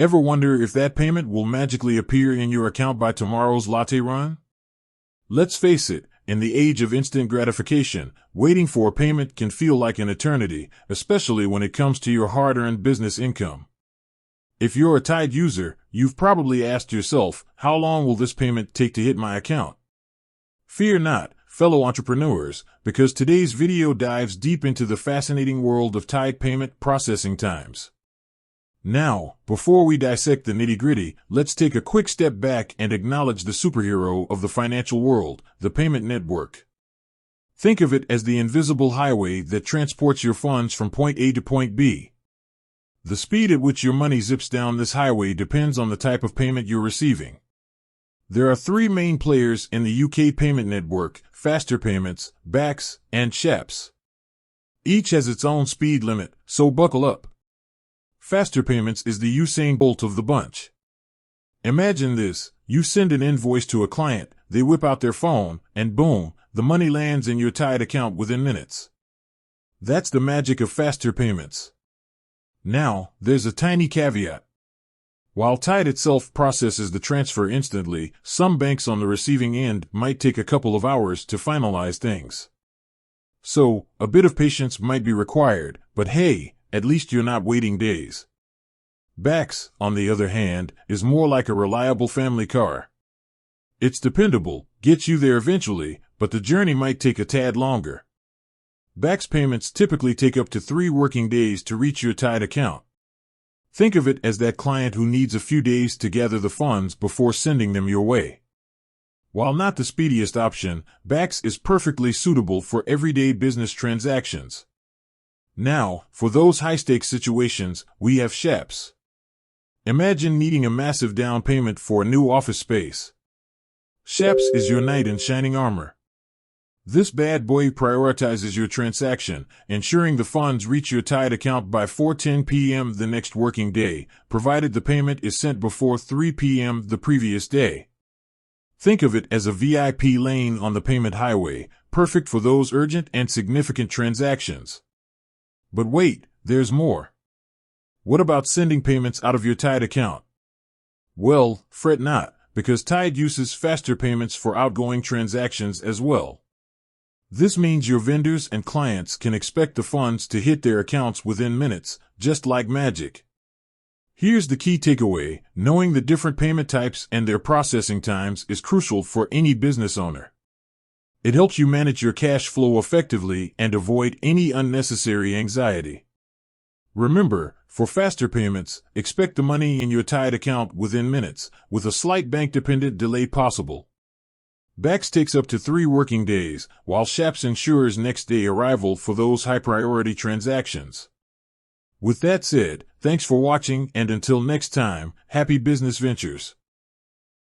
Ever wonder if that payment will magically appear in your account by tomorrow's latte run? Let's face it, in the age of instant gratification, waiting for a payment can feel like an eternity, especially when it comes to your hard-earned business income. If you're a Tide user, you've probably asked yourself, how long will this payment take to hit my account? Fear not, fellow entrepreneurs, because today's video dives deep into the fascinating world of Tide payment processing times. Now, before we dissect the nitty-gritty, let's take a quick step back and acknowledge the superhero of the financial world, the payment network. Think of it as the invisible highway that transports your funds from point A to point B. The speed at which your money zips down this highway depends on the type of payment you're receiving. There are three main players in the UK payment network: Faster Payments, BACS, and SHAPS. Each has its own speed limit, so buckle up. Faster Payments is the Usain Bolt of the bunch. Imagine this: you send an invoice to a client, they whip out their phone, and boom, the money lands in your Tide account within minutes. That's the magic of Faster Payments. Now, there's a tiny caveat. While Tide itself processes the transfer instantly, some banks on the receiving end might take a couple of hours to finalize things. So, a bit of patience might be required, but hey, at least you're not waiting days. BACS, on the other hand, is more like a reliable family car. It's dependable, gets you there eventually, but the journey might take a tad longer. BACS payments typically take up to 3 working days to reach your Tide account. Think of it as that client who needs a few days to gather the funds before sending them your way. While not the speediest option, BACS is perfectly suitable for everyday business transactions. Now, for those high-stakes situations, we have SHAPS. Imagine needing a massive down payment for a new office space. SHAPS is your knight in shining armor. This bad boy prioritizes your transaction, ensuring the funds reach your Tide account by 4:10 p.m. the next working day, provided the payment is sent before 3 p.m. the previous day. Think of it as a VIP lane on the payment highway, perfect for those urgent and significant transactions. But wait, there's more. What about sending payments out of your Tide account? Well, fret not, because Tide uses Faster Payments for outgoing transactions as well. This means your vendors and clients can expect the funds to hit their accounts within minutes, just like magic. Here's the key takeaway: knowing the different payment types and their processing times is crucial for any business owner. It helps you manage your cash flow effectively and avoid any unnecessary anxiety. Remember, for Faster Payments, expect the money in your Tide account within minutes, with a slight bank-dependent delay possible. BACS takes up to 3 working days, while SHAPS ensures next-day arrival for those high-priority transactions. With that said, thanks for watching, and until next time, happy business ventures.